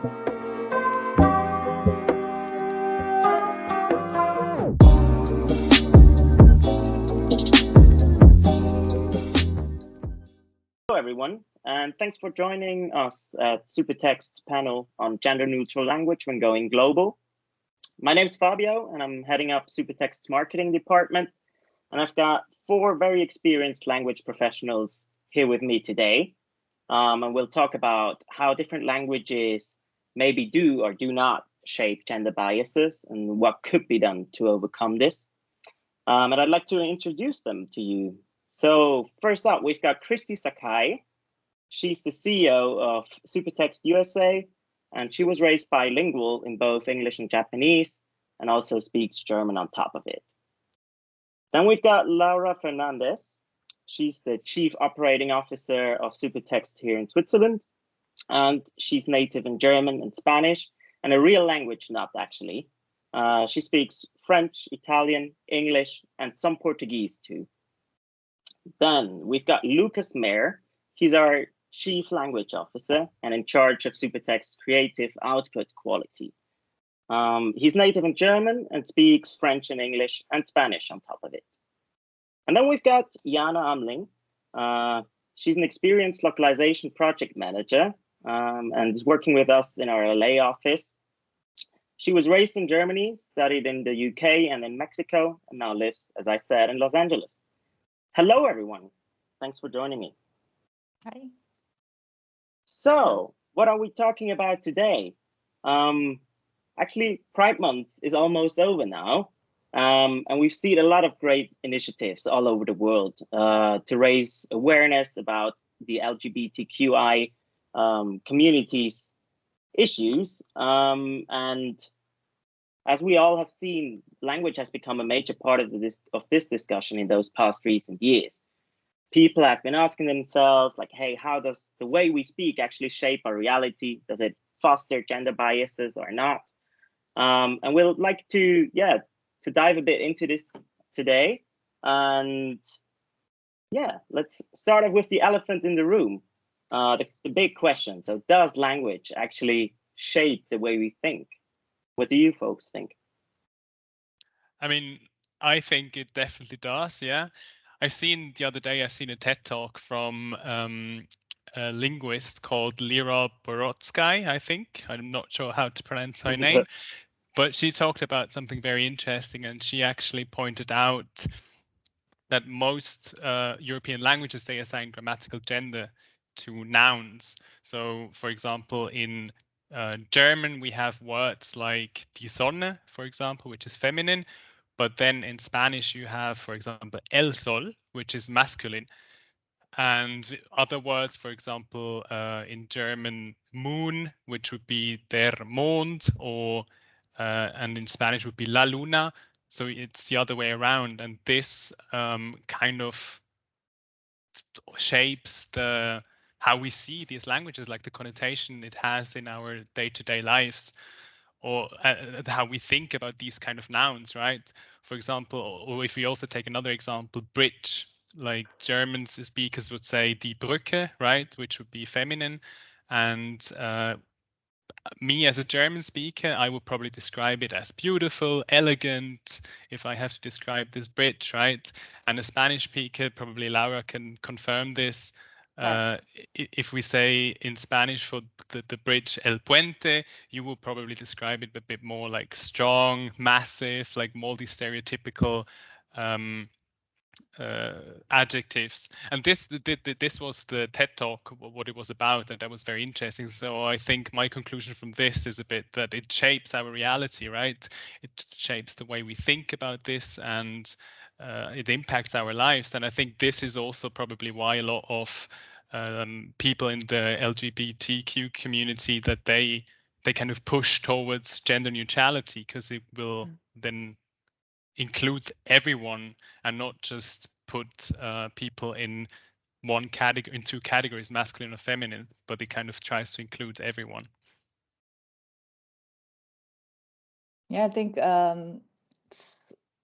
Hello, everyone, and thanks for joining us at Supertext panel on gender-neutral language when going global. My name is Fabio, and I'm heading up Supertext's marketing department, and I've got 4 very experienced language professionals here with me today, and we'll talk about how different languages maybe do or do not shape gender biases and what could be done to overcome this. And I'd like to introduce them to you. So first up, we've got Kristy Sakai. She's the CEO of Supertext USA, and she was raised bilingual in both English and Japanese, and also speaks German on top of it. Then we've got Laura Fernández. She's the Chief Operating Officer of Supertext here in Switzerland, and she's native in German and Spanish, and a real language nut, actually. She speaks French, Italian, English, and some Portuguese too. Then we've got Lucas Maire. He's our Chief Language Officer and in charge of Supertext's creative output quality. He's native in German and speaks French and English and Spanish on top of it. And then we've got Jana Amling. She's an experienced localization project manager and is working with us in our LA office. She was raised in Germany, studied in the UK and in Mexico, and now lives, as I said, in Los Angeles. Hello, everyone. Thanks for joining me. Hi. So, what are we talking about today? Actually, Pride Month is almost over now, and we've seen a lot of great initiatives all over the world to raise awareness about the LGBTQI community's issues. And as we all have seen, language has become a major part of this discussion in those past recent years. People have been asking themselves, like, hey, how does the way we speak actually shape our reality? Does it foster gender biases or not? And we'll like to dive a bit into this today. And yeah, let's start off with the elephant in the room, the big question. So does language actually shape the way we think? What do you folks think? I mean, I think it definitely does, yeah. I've seen a TED talk from a linguist called Lera Borotsky, I think. I'm not sure how to pronounce her name, but she talked about something very interesting, and she actually pointed out that most European languages, they assign grammatical gender to nouns. So, for example, in German, we have words like die Sonne, for example, which is feminine. But then in Spanish, you have, for example, el sol, which is masculine. And other words, for example, in German, moon, which would be der Mond, or and in Spanish would be la luna. So it's the other way around. And this kind of shapes how we see these languages, like the connotation it has in our day-to-day lives, or how we think about these kind of nouns, right? For example, or if we also take another example, bridge, like German speakers would say die Brücke, right, which would be feminine. And me as a German speaker, I would probably describe it as beautiful, elegant, if I have to describe this bridge, right? And a Spanish speaker, probably Laura can confirm this. If we say in Spanish for the bridge El Puente, you will probably describe it a bit more like strong, massive, like multi-stereotypical adjectives. And this was the TED talk, what it was about, and that was very interesting. So I think my conclusion from this is a bit that it shapes our reality, right? It shapes the way we think about this, and it impacts our lives. And I think this is also probably why a lot of people in the LGBTQ community, that they kind of push towards gender neutrality, because it will then include everyone and not just put people in one category, in 2 categories, masculine or feminine, but it kind of tries to include everyone. Yeah, I think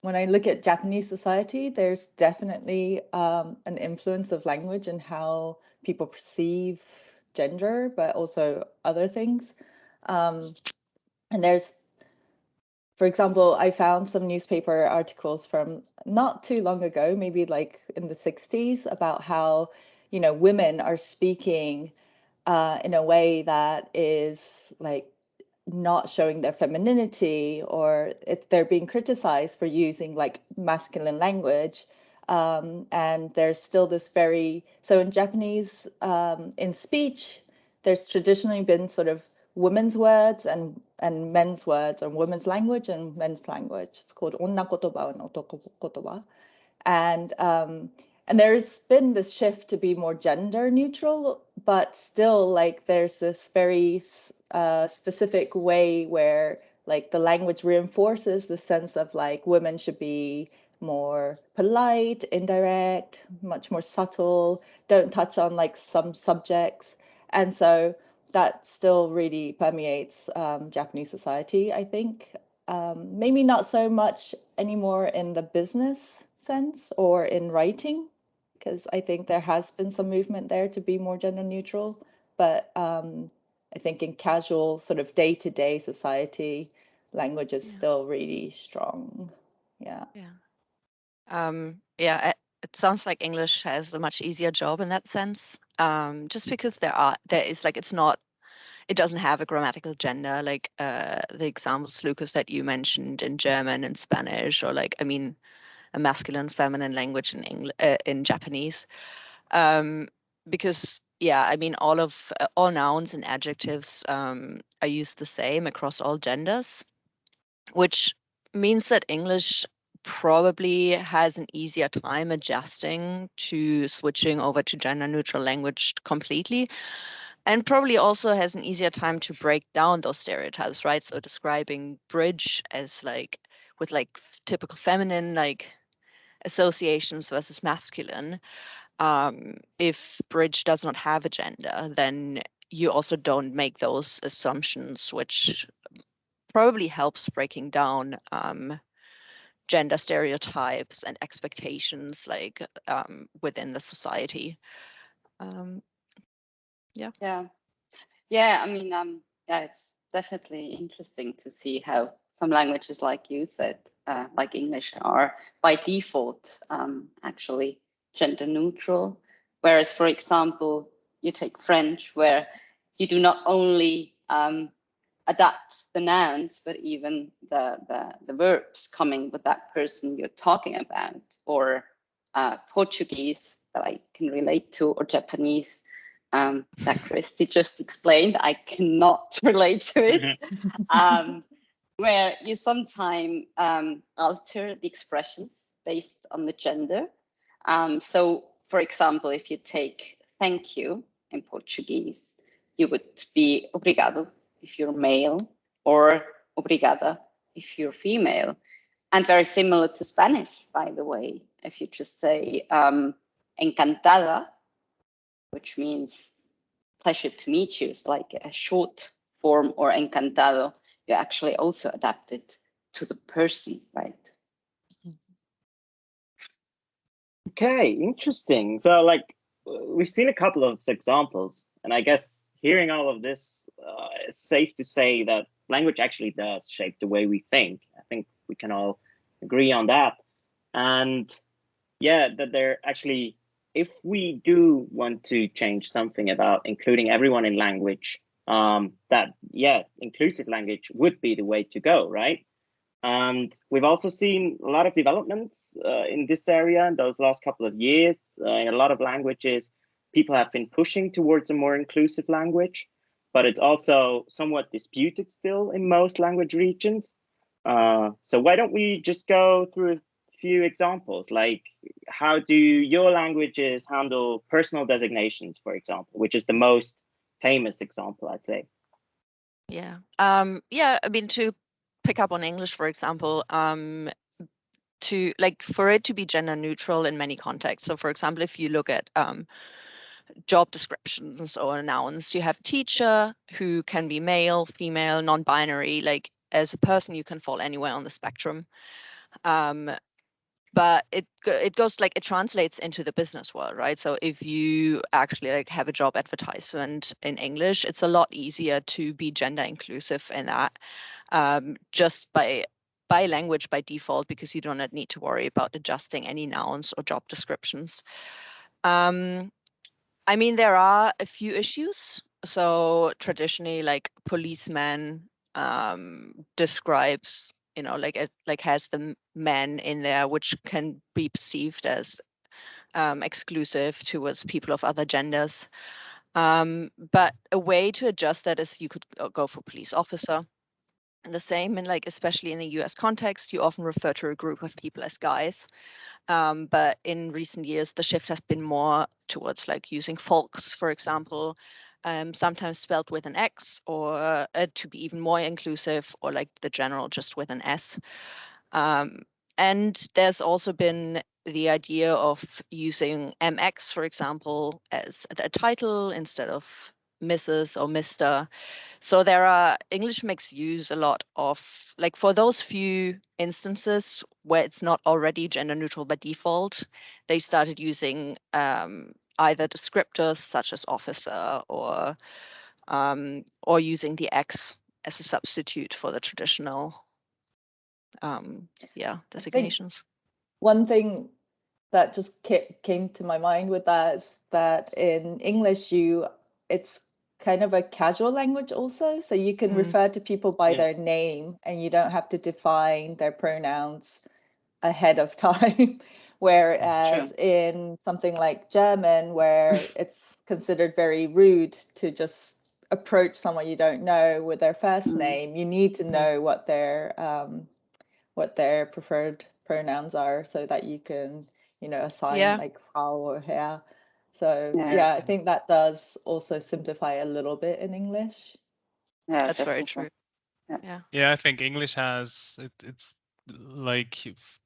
when I look at Japanese society, there's definitely an influence of language and how people perceive gender, but also other things. And there's, for example, I found some newspaper articles from not too long ago, maybe like in the 60s, about how, you know, women are speaking in a way that is like not showing their femininity, or if they're being criticized for using like masculine language. And there's still this so in Japanese, in speech, there's traditionally been sort of women's words and men's words, or women's language and men's language. It's called onna kotoba and otoko kotoba. And there's been this shift to be more gender neutral, but still like there's this very specific way where like the language reinforces the sense of like women should be more polite, indirect, much more subtle, don't touch on like some subjects. And so that still really permeates Japanese society, I think. Maybe not so much anymore in the business sense or in writing, because I think there has been some movement there to be more gender neutral. But I think in casual sort of day-to-day society, language is still really strong. Yeah. Yeah. It sounds like English has a much easier job in that sense. Just because there is like, it doesn't have a grammatical gender, like the examples, Lucas, that you mentioned in German and Spanish, or like, I mean, a masculine, feminine language in Japanese. Because I mean, all nouns and adjectives are used the same across all genders, which means that English probably has an easier time adjusting to switching over to gender neutral language completely, and probably also has an easier time to break down those stereotypes, right? So describing bridge as like with like typical feminine like associations versus masculine. If bridge does not have a gender, then you also don't make those assumptions, which probably helps breaking down gender stereotypes and expectations like within the society. Yeah, I mean, it's definitely interesting to see how some languages, like you said, like English, are by default actually gender neutral. Whereas, for example, you take French, where you do not only adapt the nouns, but even the verbs coming with that person you're talking about, or Portuguese that I can relate to, or Japanese that Kristy just explained. I cannot relate to it. Where you sometimes alter the expressions based on the gender. So, for example, if you take thank you in Portuguese, you would be obrigado if you're male, or obrigada if you're female. And very similar to Spanish, by the way. If you just say encantada, which means pleasure to meet you, it's like a short form, or encantado, you actually also adapt it to the person, right? Okay, interesting. So like we've seen a couple of examples, and I guess hearing all of this, it's safe to say that language actually does shape the way we think. I think we can all agree on that. And yeah, that they're actually, if we do want to change something about including everyone in language, that inclusive language would be the way to go, right? And we've also seen a lot of developments in this area in those last couple of years. In a lot of languages, people have been pushing towards a more inclusive language, but it's also somewhat disputed still in most language regions. So why don't we just go through a few examples, like how do your languages handle personal designations, for example, which is the most famous example, I'd say. Yeah. I mean, to pick up on English, for example, to like for it to be gender neutral in many contexts. So for example, if you look at job descriptions or nouns, you have teacher, who can be male, female, non-binary. Like as a person, you can fall anywhere on the spectrum. but it goes like it translates into the business world, right? So if you actually like have a job advertisement in English, it's a lot easier to be gender inclusive in that, just by language by default, because you do not need to worry about adjusting any nouns or job descriptions. I mean, there are a few issues. So traditionally, like policeman describes, you know, like has the men in there, which can be perceived as exclusive towards people of other genders. But a way to adjust that is you could go for police officer. And the same, and like especially in the US context, you often refer to a group of people as guys. But in recent years, the shift has been more towards like using folks, for example, sometimes spelled with an X, or to be even more inclusive, or like the general just with an S. And there's also been the idea of using MX, for example, as a title instead of Mrs. or Mr. So English makes use a lot of, like for those few instances where it's not already gender neutral by default, they started using either descriptors such as officer or using the X as a substitute for the traditional designations. One thing that just came to my mind with that is that in English, it's kind of a casual language also. So you can refer to people by their name and you don't have to define their pronouns ahead of time. Whereas in something like German, where it's considered very rude to just approach someone you don't know with their first name, you need to know what their preferred pronouns are so that you can, you know, assign like Frau or Herr. So I think that does also simplify a little bit in English. Yeah, that's definitely. very true. Yeah, I think English has it's like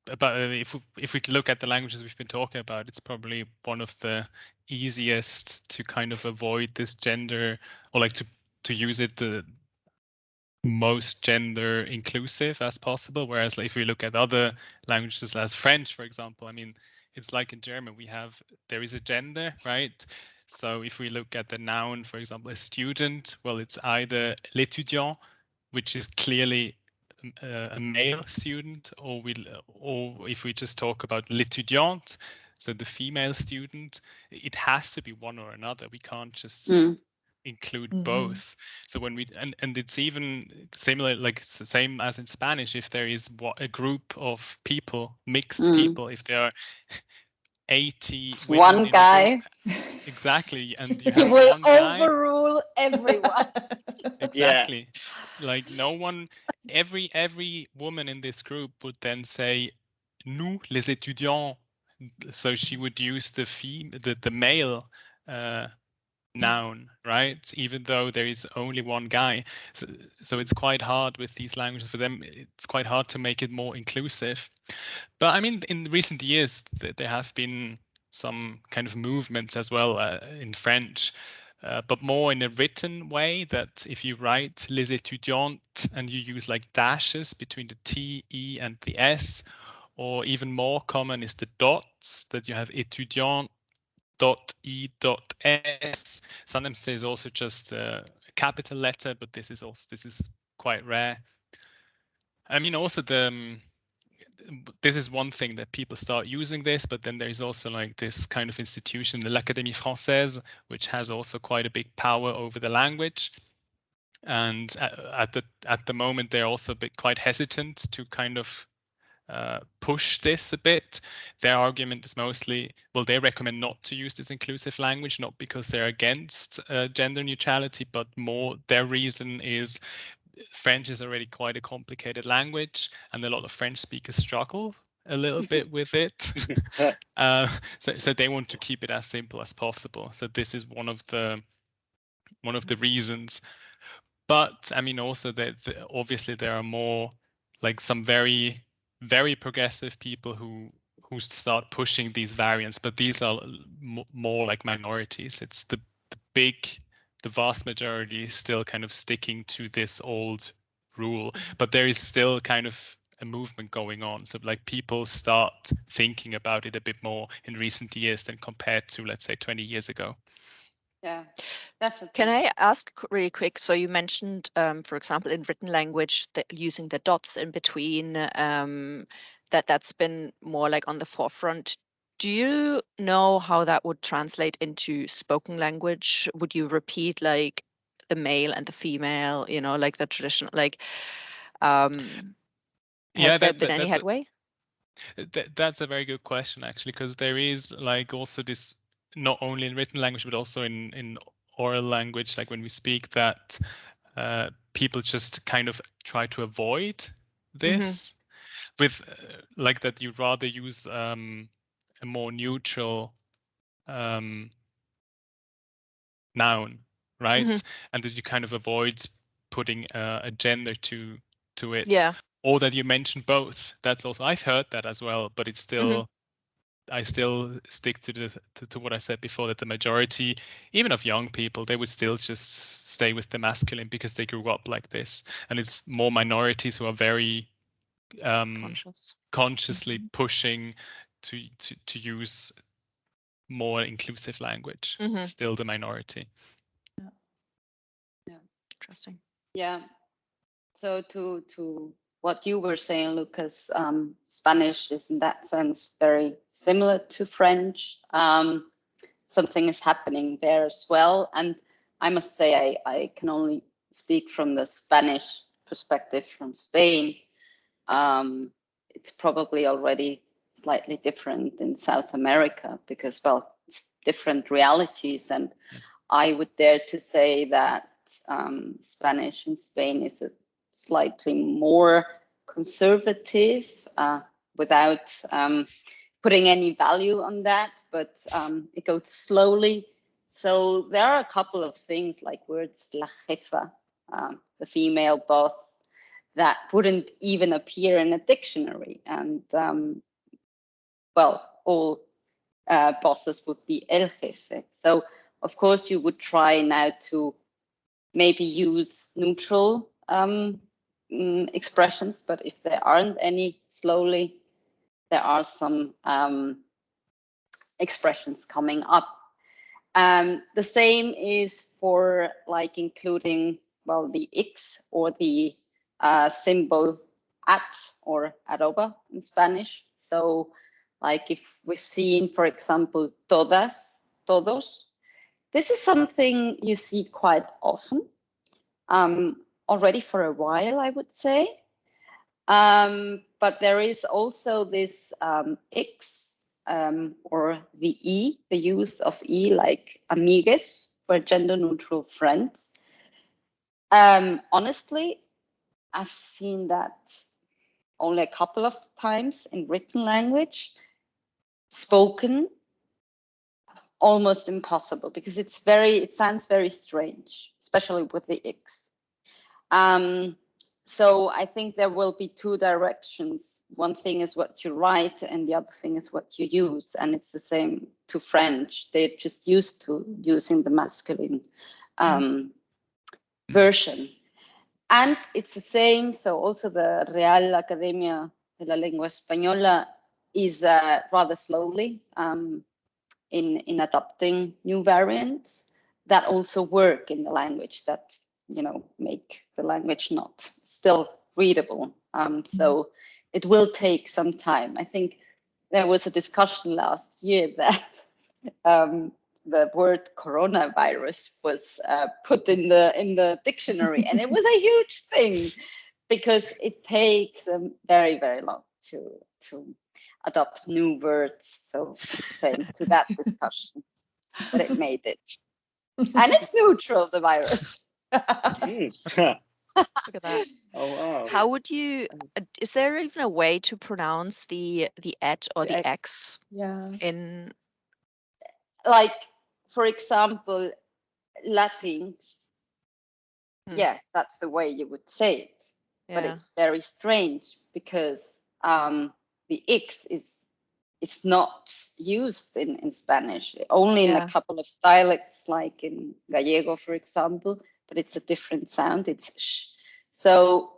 about if we look at the languages we've been talking about, it's probably one of the easiest to kind of avoid this gender, or like to use it the most gender inclusive as possible. Whereas like, if we look at other languages as French, for example, I mean, it's like in German, there is a gender, right? So if we look at the noun, for example, a student, well, it's either l'étudiant, which is clearly a male student, or if we just talk about l'étudiante, so the female student, it has to be one or another. We can't just include both. So when and it's even similar, like it's the same as in Spanish. If there is a group of people, mixed people, if there are 80 it's women one in guy. a group, exactly, and you He have will one guy, overrule everyone. exactly. Like no one, every woman in this group would then say nous les étudiants, so she would use the male noun, right? Even though there is only one guy. So it's quite hard with these languages. For them, it's quite hard to make it more inclusive. But I mean, in recent years, there have been some kind of movements as well in French, but more in a written way, that if you write les étudiantes and you use like dashes between the T, E, and the S, or even more common is the dots, that you have étudiant, .e.s. Sometimes there's also just a capital letter, but this is quite rare. I mean, also this is one thing that people start using this, but then there is also like this kind of institution, the l'Académie Française, which has also quite a big power over the language. And at the moment, they're also a bit quite hesitant to kind of push this a bit. Their argument is mostly, well, they recommend not to use this inclusive language, not because they're against gender neutrality, but more their reason is French is already quite a complicated language, and a lot of French speakers struggle a little bit with it. So they want to keep it as simple as possible. So this is one of the reasons. But I mean, also that obviously there are more like some very progressive people who start pushing these variants, but these are more like minorities. It's the vast majority is still kind of sticking to this old rule, but there is still kind of a movement going on. So like people start thinking about it a bit more in recent years than compared to, let's say, 20 years ago. Yeah, definitely. Can I ask really quick? So you mentioned, for example, in written language, that using the dots in between, that's been more like on the forefront. Do you know how that would translate into spoken language? Would you repeat like the male and the female, you know, like the traditional, like, has there been any headway? That's a very good question, actually, because there is like also this, not only in written language, but also in oral language, like when we speak, that people just kind of try to avoid this with like that you rather use a more neutral noun, right? And that you kind of avoid putting a gender to it. Yeah. Or that you mention both. That's also, I've heard that as well, but it's still, I still stick to what I said before, that the majority, even of young people, they would still just stay with the masculine because they grew up like this. And it's more minorities who are very consciously pushing to use more inclusive language. Still the minority. Yeah. Interesting. Yeah. So to what you were saying, Lucas, Spanish is in that sense very similar to French. Something is happening there as well. And I must say, I can only speak from the Spanish perspective from Spain. It's probably already slightly different in South America because, well, it's different realities. And I would dare to say that Spanish in Spain is a slightly more conservative, without putting any value on that, but it goes slowly. So there are a couple of things like words la jefa, the female boss, that wouldn't even appear in a dictionary. And well, all bosses would be el jefe. So of course you would try now to maybe use neutral expressions, but if there aren't any, slowly there are some expressions coming up. The same is for like including, well, the X or the symbol at or arroba in Spanish. So like if we've seen, for example, todas, todos, this is something you see quite often, already for a while, I would say. But there is also this X or the E, the use of E, like amigues for gender neutral friends. Honestly, I've seen that only a couple of times in written language. Spoken, almost impossible because it sounds very strange, especially with the X. So I think there will be two directions. One thing is what you write and the other thing is what you use. And it's the same to French. They're just used to using the masculine version. And it's the same. So also the Real Academia de la Lengua Española is rather slowly in adopting new variants that also work in the language, that make the language not still readable. So it will take some time. I think there was a discussion last year that the word coronavirus was put in the dictionary, and it was a huge thing because it takes very, very long to adopt new words. So it's the same to that discussion, but it made it. And it's neutral, the virus. Look at that. Oh, wow. How would you, is there even a way to pronounce the et or the x in? Like, for example, Latins. Yeah, that's the way you would say it. Yeah. But it's very strange because the X is not used in Spanish, only in a couple of dialects, like in Gallego, for example, but it's a different sound. It's sh. So,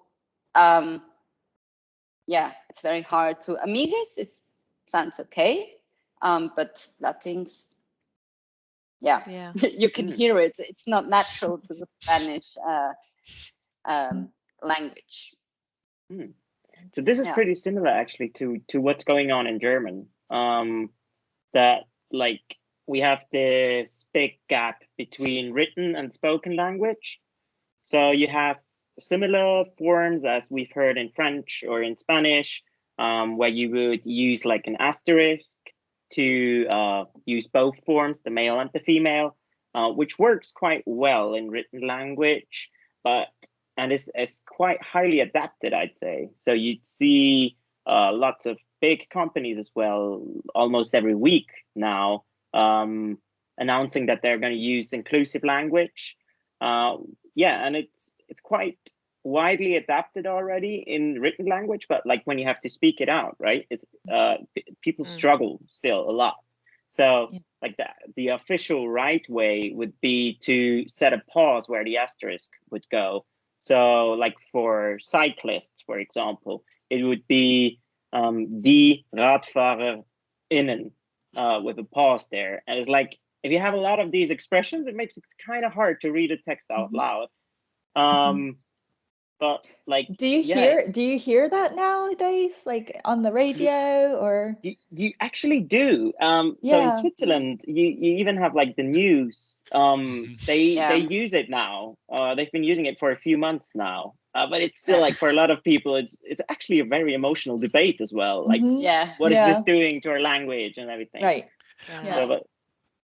yeah, it's very hard to. Amigues sounds okay, but Latinx, Yeah. you can hear it. It's not natural to the Spanish language. So this is Yeah. pretty similar actually to what's going on in German. That like we have this big gap between written and spoken language. So you have similar forms as we've heard in French or in Spanish, where you would use like an asterisk to use both forms, the male and the female, which works quite well in written language, and it's quite highly adapted, I'd say. So you'd see lots of big companies as well, almost every week now, announcing that they're going to use inclusive language. Yeah, and it's quite widely adapted already in written language, but like when you have to speak it out, right? It's people struggle still a lot. So like the official right way would be to set a pause where the asterisk would go. So like for cyclists, for example, it would be die RadfahrerInnen with a pause there. And it's like, if you have a lot of these expressions, it makes it kind of hard to read a text out loud. But like, do you hear that nowadays, like on the radio or? You actually do. So in Switzerland, you even have like the news. They use it now. They've been using it for a few months now. But it's still like for a lot of people, it's actually a very emotional debate as well. Like, what is this doing to our language and everything? Right. Yeah. But,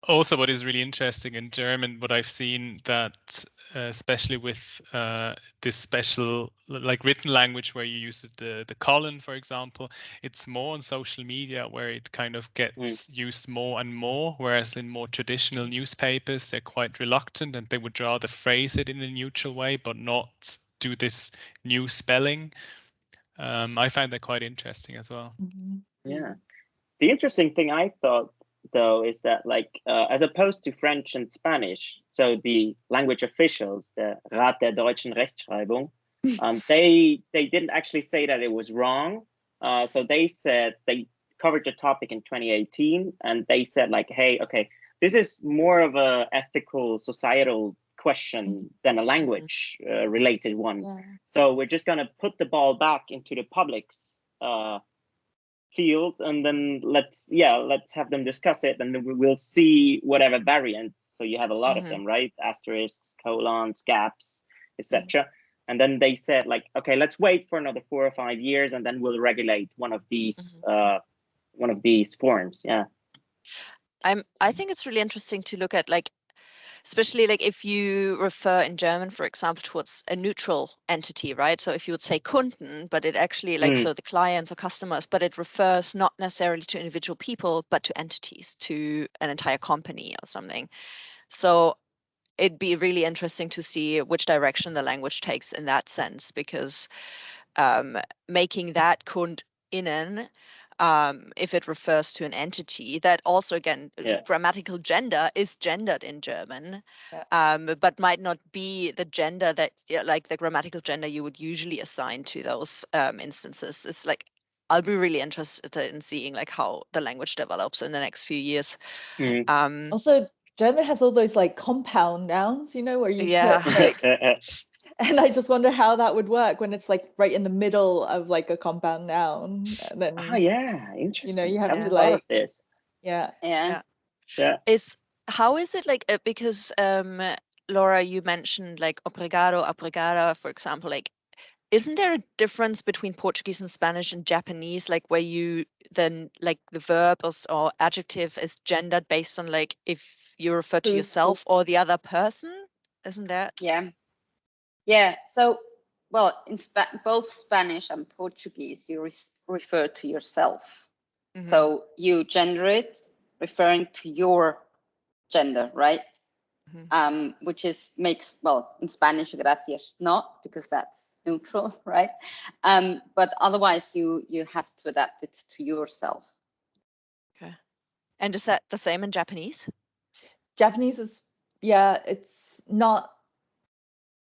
also, what is really interesting in German, what I've seen that especially with this special like written language where you use the colon, for example, it's more on social media where it kind of gets used more and more, whereas in more traditional newspapers, they're quite reluctant and they would rather phrase it in a neutral way, but not do this new spelling. I find that quite interesting as well. Yeah. The interesting thing I thought, though, is that like as opposed to French and Spanish, so the language officials, the Rat der deutschen Rechtschreibung, they didn't actually say that it was wrong. So they said they covered the topic in 2018, and they said like, hey, okay, this is more of a ethical, societal question than a language related one. So we're just gonna put the ball back into the public's field, and then let's have them discuss it, and then we'll see whatever variant. So you have a lot of them, right? Asterisks, colons, gaps, etc. And then they said like, okay, let's wait for another 4 or 5 years, and then we'll regulate one of these forms. Yeah. I think it's really interesting to look at like, especially like if you refer in German, for example, towards a neutral entity, right? So if you would say Kunden, but it actually like, so the clients or customers, but it refers not necessarily to individual people, but to entities, to an entire company or something. So it'd be really interesting to see which direction the language takes in that sense, because making that KundInnen, if it refers to an entity, that also, again, grammatical gender is gendered in German, but might not be the gender that, like the grammatical gender you would usually assign to those instances. It's like, I'll be really interested in seeing like how the language develops in the next few years. Also, German has all those like compound nouns, you know, where you put like, and I just wonder how that would work when it's like right in the middle of like a compound noun. And then, interesting. You know, you have to like like, this. How is it like, because Laura, you mentioned like obrigado, obrigada, for example, like, isn't there a difference between Portuguese and Spanish and Japanese, like where you then like the verb or adjective is gendered based on like if you refer to yourself or the other person? Isn't that? Yeah. So, well, in both Spanish and Portuguese, you refer to yourself. So you gender it, referring to your gender, right? Which makes, well, in Spanish, gracias not, because that's neutral, right? But otherwise, you have to adapt it to yourself. Okay. And is that the same in Japanese? Japanese is, it's not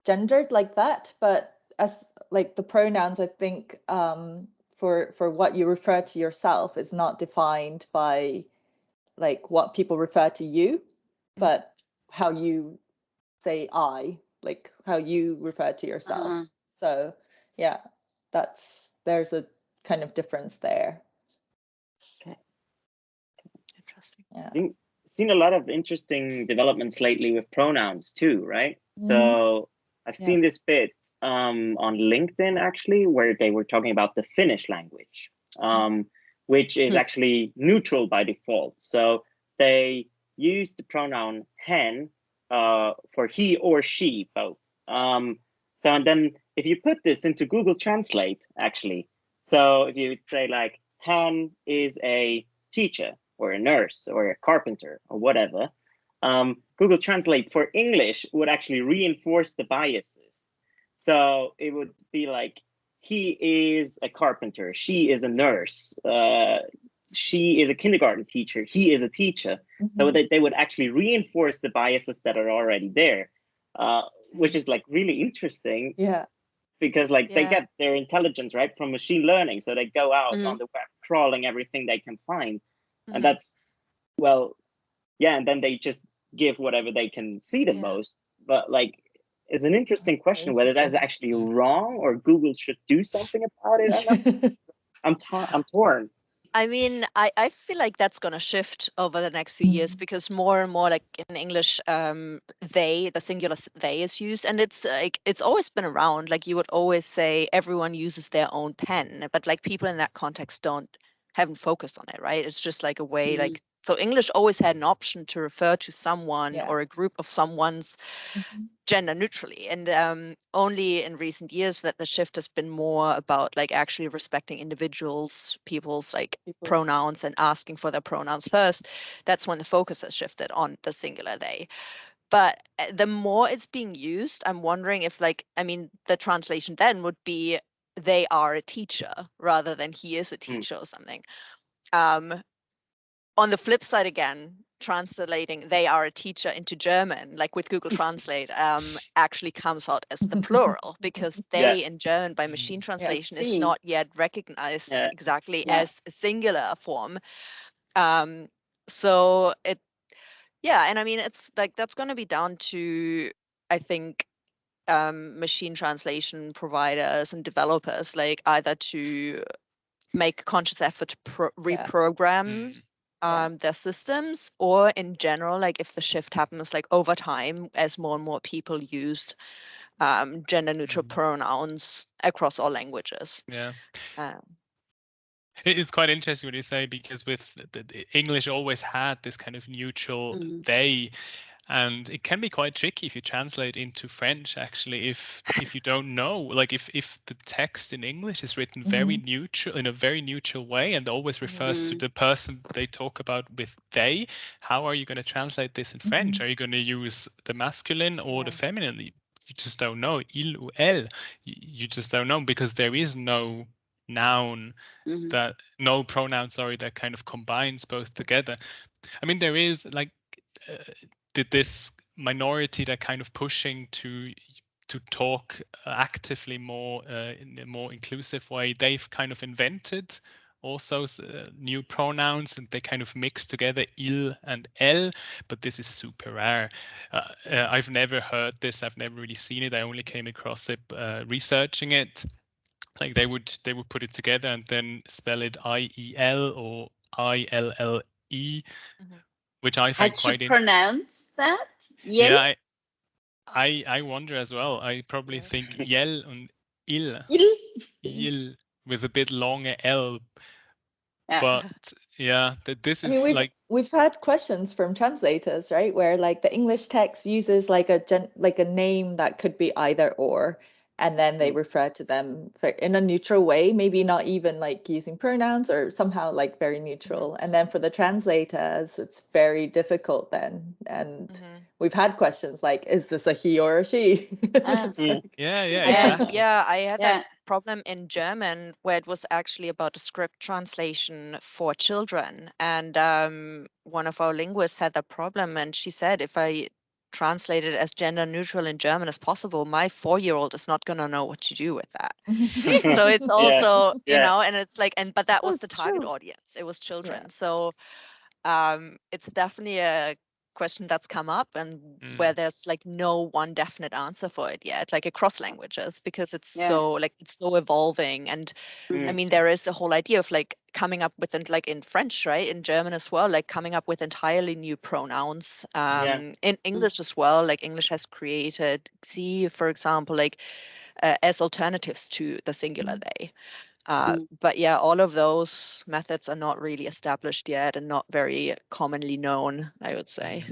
gendered like that, but as like the pronouns, I think for what you refer to yourself is not defined by like what people refer to you, but how you say I, like how you refer to yourself. So yeah, there's a kind of difference there. Okay. Interesting. Yeah. Seen a lot of interesting developments lately with pronouns too, right? So I've seen this bit on LinkedIn actually, where they were talking about the Finnish language, which is actually neutral by default. So they use the pronoun hen for he or she both. So and then if you put this into Google Translate, actually, so if you say like hen is a teacher or a nurse or a carpenter or whatever, Google Translate for English would actually reinforce the biases. So it would be like, he is a carpenter, she is a nurse, she is a kindergarten teacher, he is a teacher. So that they would actually reinforce the biases that are already there, which is like really interesting. Yeah. Because like they get their intelligence right from machine learning. So they go out on the web crawling everything they can find. And that's, well, yeah, and then they just give whatever they can see the most. But like, it's an interesting question whether that's actually wrong or Google should do something about it. I'm torn. I mean, I feel like that's going to shift over the next few years, because more and more, like in English, the singular they is used, and it's like it's always been around. Like you would always say everyone uses their own pen, but like people in that context haven't focused on it, right? It's just like a way, like, so English always had an option to refer to someone or a group of someone's gender neutrally, and only in recent years that the shift has been more about like actually respecting people's like pronouns and asking for their pronouns first. That's when the focus has shifted on the singular they. But the more it's being used, I'm wondering if, like, I mean, the translation then would be they are a teacher rather than he is a teacher or something. On the flip side, again, translating they are a teacher into German, like with Google Translate, actually comes out as the plural, because they in German by machine translation is not yet recognized exactly as a singular form. So it, and I mean, it's like that's going to be down to, I think, machine translation providers and developers, like either to make a conscious effort to reprogram their systems, or in general, like if the shift happens like over time as more and more people use gender neutral pronouns across all languages. It's quite interesting what you say, because with the English always had this kind of neutral they, and it can be quite tricky if you translate into French, actually, if you don't know, like if the text in English is written very neutral, in a very neutral way, and always refers to the person they talk about with they, how are you going to translate this in French? Are you going to use the masculine or the feminine? You just don't know. Il ou elle. You just don't know, because there is no noun that no pronoun, that kind of combines both together. I mean, there is like this minority that kind of pushing to talk actively more in a more inclusive way. They've kind of invented also new pronouns, and they kind of mix together il and elle, but this is super rare. I've never heard this. I've never really seen it. I only came across it researching it. Like they would put it together and then spell it IEL or ILLE, which I find quite interesting. Pronounce that? Yeah, I wonder as well. I probably think yell and il with a bit longer L. But this is, I mean, we've had questions from translators, right, where like the English text uses like a name that could be either or, and then they refer to them in a neutral way, maybe not even like using pronouns, or somehow like very neutral. And then for the translators, it's very difficult then. And we've had questions like, is this a he or a she? Exactly. I had that problem in German, where it was actually about a script translation for children, and one of our linguists had that problem, and she said, if I translate it as gender neutral in German as possible, my 4-year-old is not going to know what to do with that. So it's also, you know, and it's like, but that was the target audience. It was children. So it's definitely a question that's come up, and where there's like no one definite answer for it yet, like across languages, because it's so like it's so evolving. And I mean, there is the whole idea of like coming up with, like in French, right, in German as well, like coming up with entirely new pronouns. In English as well, like English has created sie, for example, like as alternatives to the singular they. But yeah, all of those methods are not really established yet and not very commonly known, I would say.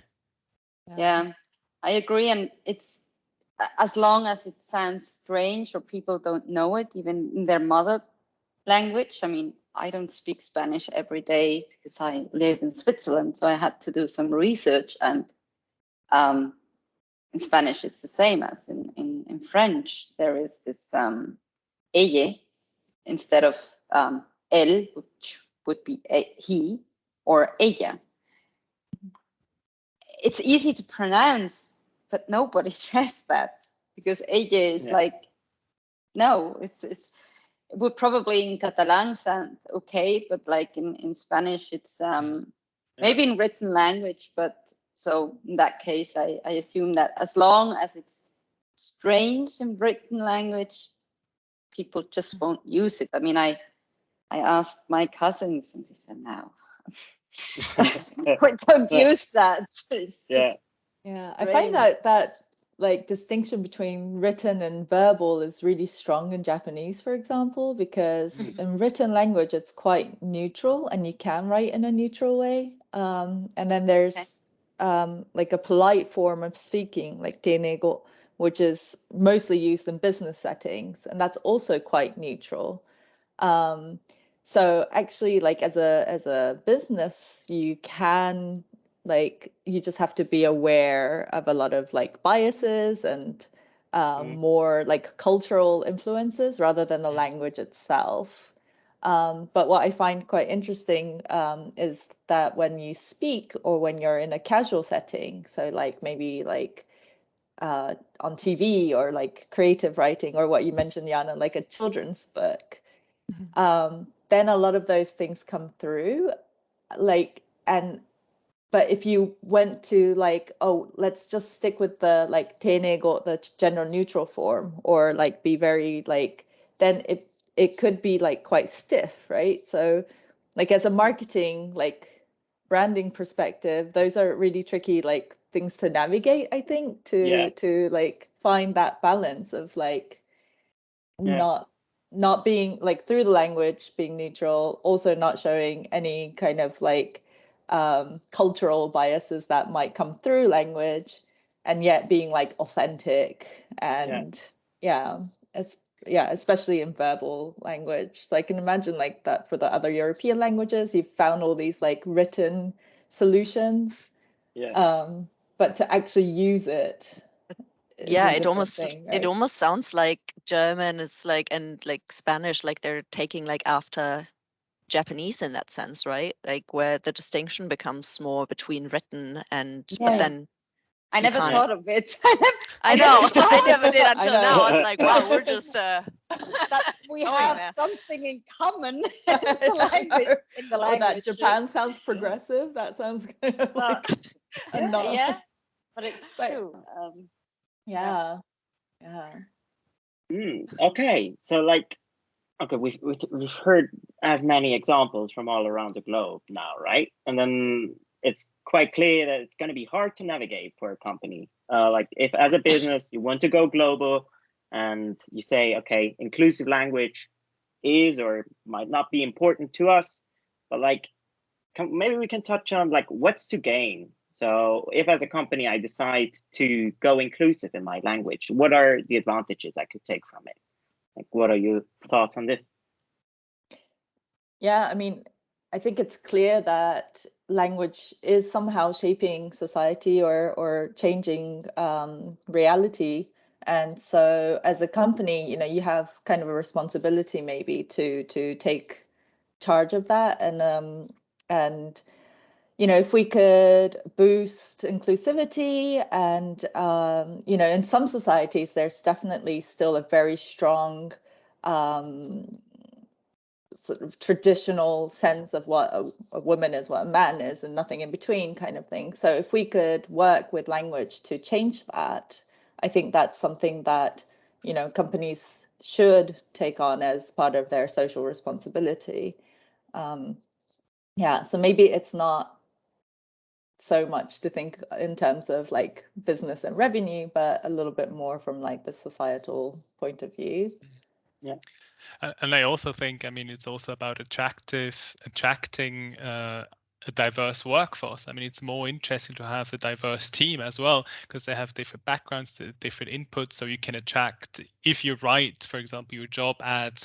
Yeah, I agree. And it's, as long as it sounds strange or people don't know it, even in their mother language. I mean, I don't speak Spanish every day because I live in Switzerland. So I had to do some research, and in Spanish, it's the same as in French. There is this ella instead of él, which would be he, or ella. It's easy to pronounce, but nobody says that, because ella is like, no, it would probably in Catalan sound okay, but like in Spanish, it's maybe in written language. But so in that case, I assume that as long as it's strange in written language, people just won't use it. I mean, I asked my cousins, and they said, no, we don't use that. It's just I find that like distinction between written and verbal is really strong in Japanese, for example, because in written language it's quite neutral and you can write in a neutral way. And then there's like a polite form of speaking, like teinego, which is mostly used in business settings, and that's also quite neutral. So actually, like as a business, you can, like, you just have to be aware of a lot of like biases and more like cultural influences rather than the language itself. But what I find quite interesting is that when you speak, or when you're in a casual setting, so like maybe like on TV or like creative writing, or what you mentioned, Jana, like a children's book, then a lot of those things come through. Like, but if you went to like, oh, let's just stick with the like teinego, the gender neutral form, or like be very like, then it could be like quite stiff, right? So like as a marketing, like branding perspective, those are really tricky like things to navigate, I think, to like find that balance of like not being like, through the language being neutral, also not showing any kind of like cultural biases that might come through language, and yet being like authentic and especially in verbal language. So I can imagine like that for the other European languages, you've found all these like written solutions, but to actually use it, it almost sounds like German is like, and like Spanish, like they're taking like after Japanese in that sense, right? Like where the distinction becomes more between written and but then I never thought of it. I know. I never did until now. I was like, wow, we're just we have something in common in the language. Or that Japan sounds progressive. That sounds kind of like but it's true. Okay, so like, okay, we've heard as many examples from all around the globe now, right? And then it's quite clear that it's going to be hard to navigate for a company. Like if as a business you want to go global, and you say, okay, inclusive language is or might not be important to us, but like maybe we can touch on like what's to gain. So if as a company I decide to go inclusive in my language, what are the advantages I could take from it? Like, what are your thoughts on this? Yeah, I mean, I think it's clear that language is somehow shaping society or changing reality. And so as a company, you know, you have kind of a responsibility maybe to take charge of that. And if we could boost inclusivity and, in some societies, there's definitely still a very strong sort of traditional sense of what a woman is, what a man is, and nothing in between kind of thing. So if we could work with language to change that, I think that's something that, companies should take on as part of their social responsibility. So maybe it's not so much to think in terms of like business and revenue, but a little bit more from like the societal point of view. Yeah. And I also think, it's also about attracting a diverse workforce. It's more interesting to have a diverse team as well, because they have different backgrounds, different inputs. So you can attract, if you write, for example, your job ad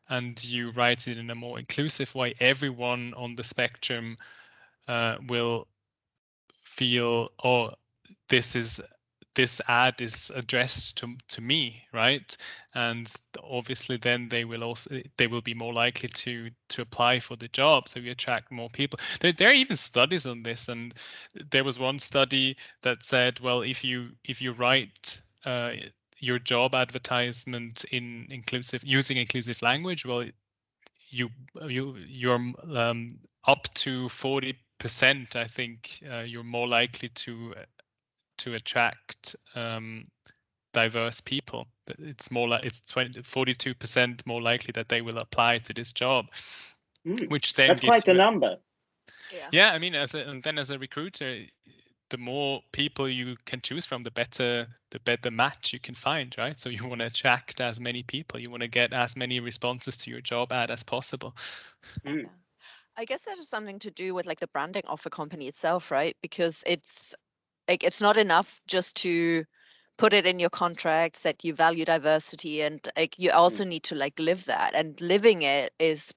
and you write it in a more inclusive way, everyone on the spectrum will feel, oh, this ad is addressed to me, right? And obviously then they will be more likely to apply for the job, so we attract more people. There are even studies on this, and there was one study that said, well, if you write your job advertisement using inclusive language, well, you're up to 40%, I think, you're more likely to attract diverse people. It's more like 42% more likely that they will apply to this job, which then that's quite a number. Yeah, as a recruiter, the more people you can choose from, the better match you can find, right? So you want to attract as many people, you want to get as many responses to your job ad as possible. Yeah. I guess that has something to do with like the branding of the company itself, right? Because it's not enough just to put it in your contracts that you value diversity, and like you also need to like live that, and living it is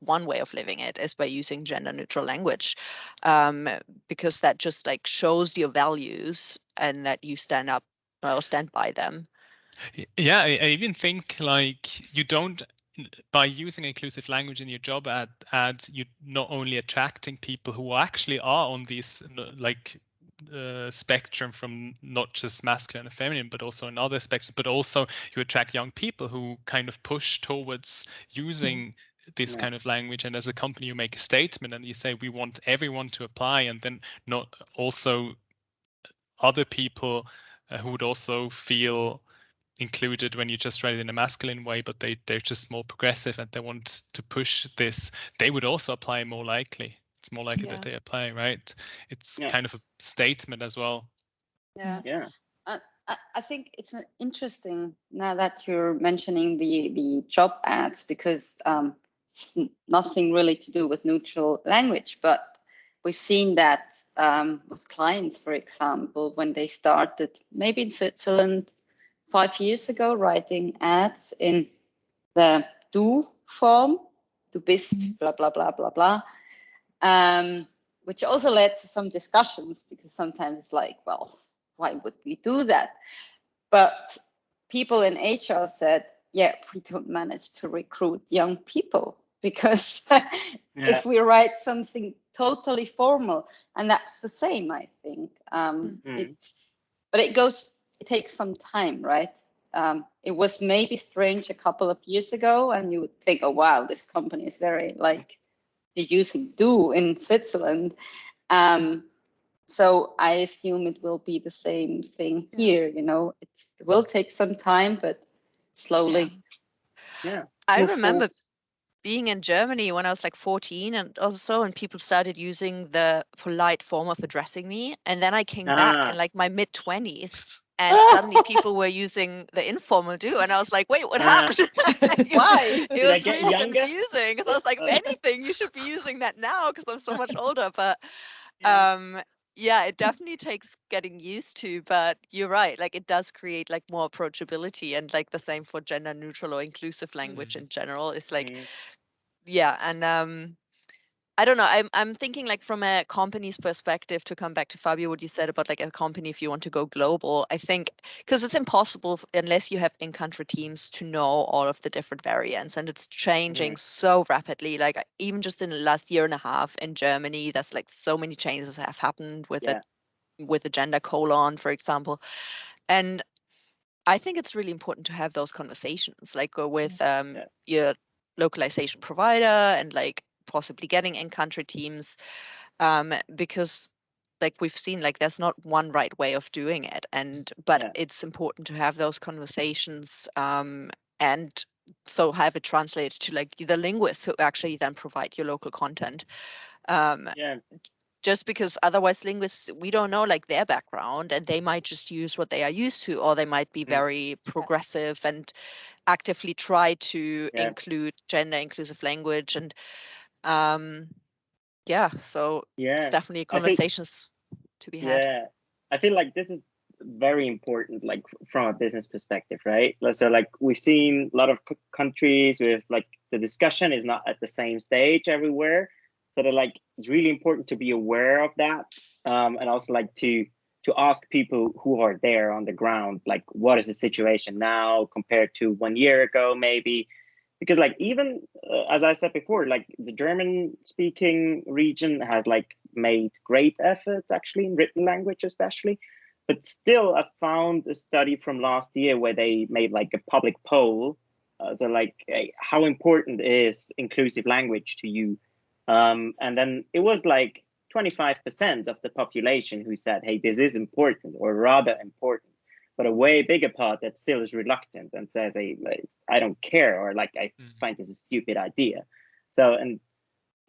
one way of living it is by using gender neutral language, because that just like shows your values and that you stand by them. Yeah, I even think like you don't, by using inclusive language in your job ads, you're not only attracting people who actually are on these spectrum from not just masculine and feminine, but also another spectrum, but also you attract young people who kind of push towards using this kind of language. And as a company, you make a statement and you say, we want everyone to apply, and then not also other people who would also feel included when you just write it in a masculine way, but they're just more progressive and they want to push this, they would also apply more likely. It's more likely that they apply, right? It's kind of a statement as well. Yeah. I think it's interesting now that you're mentioning the job ads, because it's nothing really to do with neutral language, but we've seen that with clients, for example, when they started maybe in Switzerland 5 years ago, writing ads in the du form, du bist, blah, blah, blah, blah, blah, which also led to some discussions, because sometimes it's like, well, why would we do that? But people in HR said, yeah, we don't manage to recruit young people, because if we write something totally formal, and that's the same, I think, but it takes some time, right? It was maybe strange a couple of years ago, and you would think, oh, wow, this company is very like, they're using du in Switzerland. So I assume it will be the same thing here, it will take some time, but slowly. Yeah. I remember being in Germany when I was like 14 and also, and people started using the polite form of addressing me. And then I came back in like my mid-20s, and suddenly people were using the informal du. And I was like, wait, what happened? Why? It was really confusing, because I was like, if anything, you should be using that now, because I'm so much older. But yeah, it definitely takes getting used to, but you're right. Like it does create like more approachability, and like the same for gender neutral or inclusive language in general. It's like, and I don't know. I'm thinking like from a company's perspective, to come back to Fabio, what you said about like a company, if you want to go global, I think because it's impossible unless you have in-country teams to know all of the different variants, and it's changing so rapidly. Like even just in the last year and a half in Germany, that's like so many changes have happened with it, with the gender colon, for example. And I think it's really important to have those conversations, like with your localization provider and like possibly getting in-country teams, because like we've seen, like there's not one right way of doing it, but it's important to have those conversations, and so have it translated to like the linguists who actually then provide your local content. Just because otherwise linguists, we don't know like their background, and they might just use what they are used to, or they might be very progressive and actively try to include gender inclusive language. And so it's definitely conversations to be had. I feel like this is very important, like from a business perspective, right? So like we've seen a lot of countries with like the discussion is not at the same stage everywhere. So they're like, it's really important to be aware of that, and also like to ask people who are there on the ground, like what is the situation now compared to 1 year ago, maybe, because like even as I said before, like the German-speaking region has like made great efforts actually in written language, especially, but still I found a study from last year where they made like a public poll, so like how important is inclusive language to you. And then it was like 25% of the population who said, hey, this is important or rather important, but a way bigger part that still is reluctant and says, hey, like, I don't care, or like, I find this a stupid idea. So,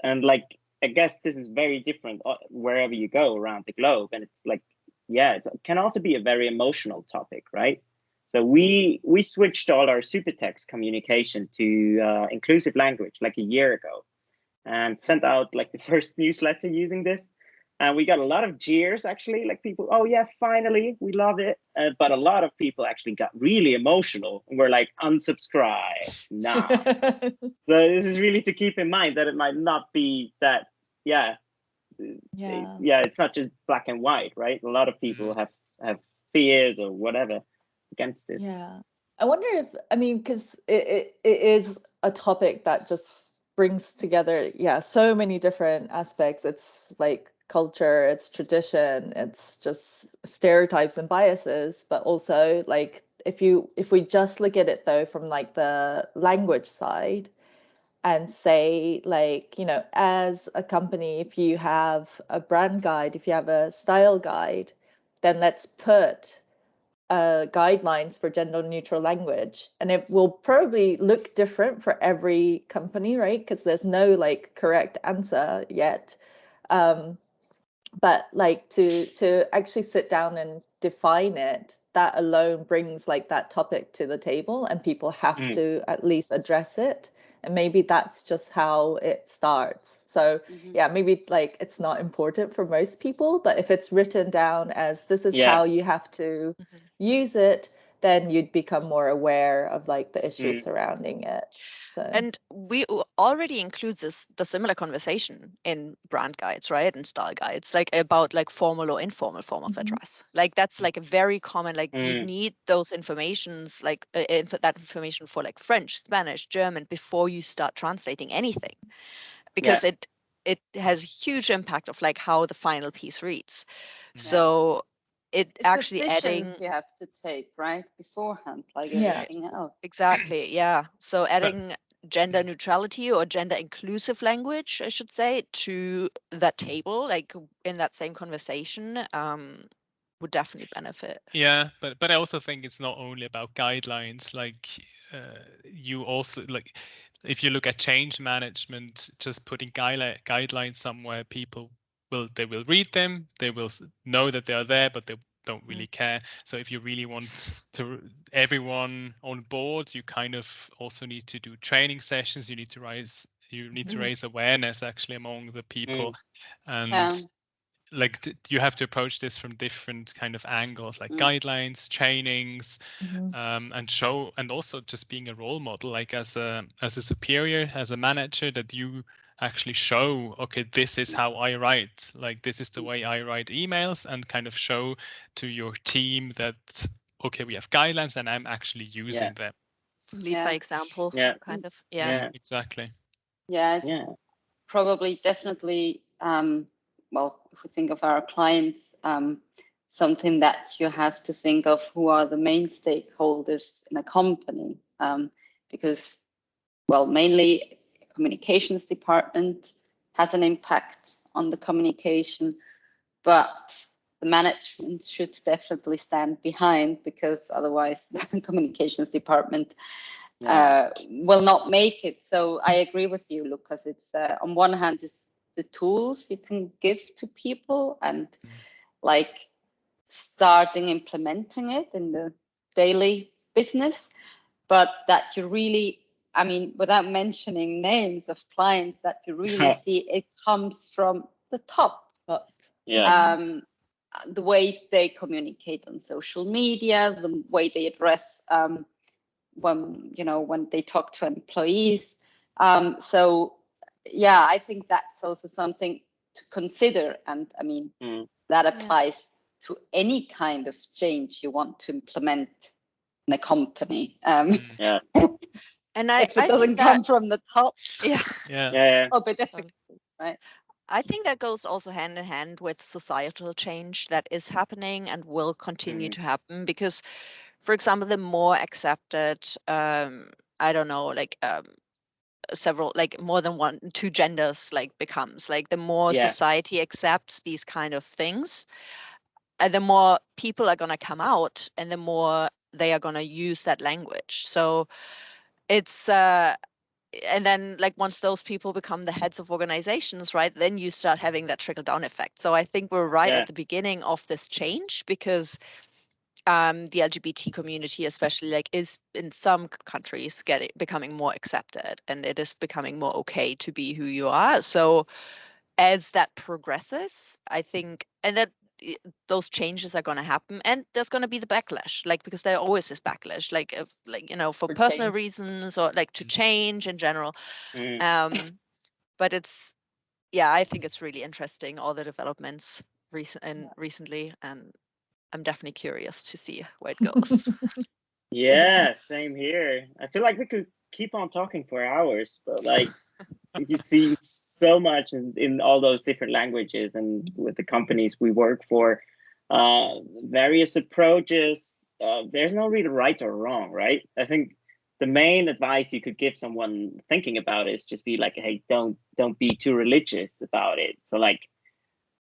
and like, I guess this is very different wherever you go around the globe. And it's like, it can also be a very emotional topic, right? So we switched all our Supertext communication to inclusive language like a year ago, and sent out like the first newsletter using this. And we got a lot of jeers, actually, like people, oh yeah, finally, we love it. But a lot of people actually got really emotional and were like, unsubscribe now. So this is really to keep in mind that it might not be that, it's not just black and white, right? A lot of people have fears or whatever against this. Yeah. I wonder if, I mean, because it is a topic that just brings together so many different aspects. It's like culture, it's tradition, it's just stereotypes and biases, but also like if we just look at it though from like the language side and say, like, you know, as a company, if you have a brand guide, if you have a style guide, then let's put guidelines for gender neutral language, and it will probably look different for every company, right? Because there's no like correct answer yet, but like to actually sit down and define it, that alone brings like that topic to the table, and people have to at least address it. And maybe that's just how it starts. So maybe like it's not important for most people, but if it's written down as this is how you have to use it, then you'd become more aware of like the issues surrounding it. So, and we already include the similar conversation in brand guides, right, and style guides, like about like formal or informal form of address. Like that's like a very common, like you need those informations, like that information for like French, Spanish, German before you start translating anything, because it has a huge impact of like how the final piece reads. So it's actually adding, you have to take right beforehand, like everything else. Exactly. So adding gender neutrality or gender inclusive language, I should say, to that table, like in that same conversation, would definitely benefit. Yeah, but I also think it's not only about guidelines. Like you also, like if you look at change management, just putting guidelines somewhere, people will read them, they will know that they are there, but they don't really care. So if you really want to everyone on board, you kind of also need to do training sessions. You need to raise awareness actually among the people, and like you have to approach this from different kind of angles, like guidelines, trainings, and show, and also just being a role model, like as a superior, as a manager, that you actually show, okay, this is how I write, like this is the way I write emails, and kind of show to your team that, okay, we have guidelines and I'm actually using them. Lead by example, kind of. Yeah. Exactly. Yeah, it's probably definitely, well, if we think of our clients, something that you have to think of who are the main stakeholders in a company, because, well, mainly communications department has an impact on the communication, but the management should definitely stand behind, because otherwise the communications department will not make it. So I agree with you, Lucas. It's on one hand, it's the tools you can give to people and like starting implementing it in the daily business, but that you really, I mean, without mentioning names of clients, that you really see it comes from the top. The way they communicate on social media, the way they address when they talk to employees. So yeah, I think that's also something to consider. And I mean, that applies to any kind of change you want to implement in a company. And if it doesn't come from the top, a bit difficult, right? I think that goes also hand in hand with societal change that is happening and will continue to happen, because, for example, the more accepted, I don't know, like several, like more than one, two genders, like becomes, like the more society accepts these kind of things, and the more people are going to come out and the more they are going to use that language. So it's and then, like, once those people become the heads of organizations, right, then you start having that trickle down effect. So I think we're right at the beginning of this change, because the LGBT community, especially, like, is in some countries becoming more accepted, and it is becoming more okay to be who you are. So as that progresses, I think, and that those changes are going to happen, and there's going to be the backlash, like, because there always is backlash, like, for personal reasons, or like to change in general. But it's, I think it's really interesting, all the developments recently, and I'm definitely curious to see where it goes. Same here. I feel like we could keep on talking for hours, but like you see so much in all those different languages, and with the companies we work for, various approaches. There's no really right or wrong, right? I think the main advice you could give someone thinking about it is just be like, hey, don't be too religious about it. So like,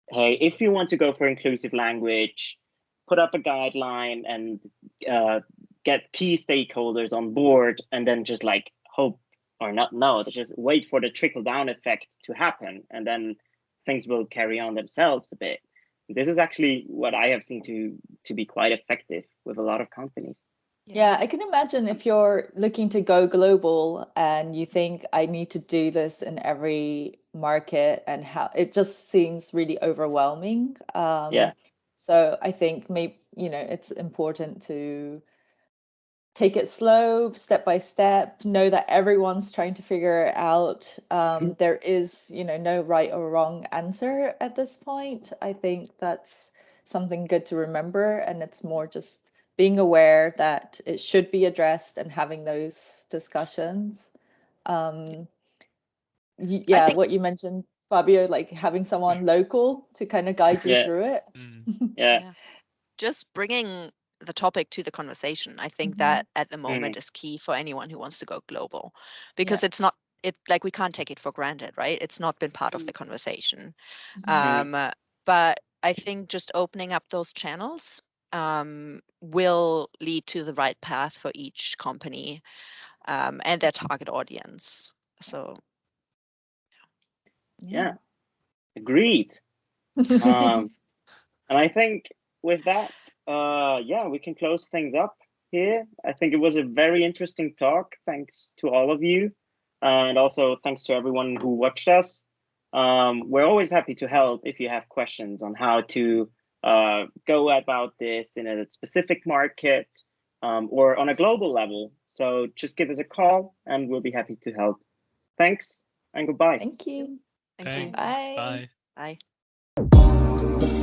hey, if you want to go for inclusive language, put up a guideline and get key stakeholders on board, and then just like hope, or not, no, just wait for the trickle down effect to happen, and then things will carry on themselves a bit. This is actually what I have seen to be quite effective with a lot of companies. Yeah, I can imagine if you're looking to go global and you think I need to do this in every market, and how it just seems really overwhelming. So I think maybe, it's important to take it slow, step by step, know that everyone's trying to figure it out. There is, no right or wrong answer at this point. I think that's something good to remember. And it's more just being aware that it should be addressed and having those discussions. What you mentioned, Fabio, like having someone local to kind of guide you through it. Just bringing the topic to the conversation, I think that at the moment is key for anyone who wants to go global, because it's not, like, we can't take it for granted, right? It's not been part of the conversation. But I think just opening up those channels will lead to the right path for each company and their target audience. So agreed. And I think with that, we can close things up here. I think it was a very interesting talk. Thanks to all of you, and also thanks to everyone who watched us. We're always happy to help if you have questions on how to go about this in a specific market or on a global level. So just give us a call and we'll be happy to help. Thanks. and goodbye. Thank you. Thank you. Thanks. Bye. Bye. Bye.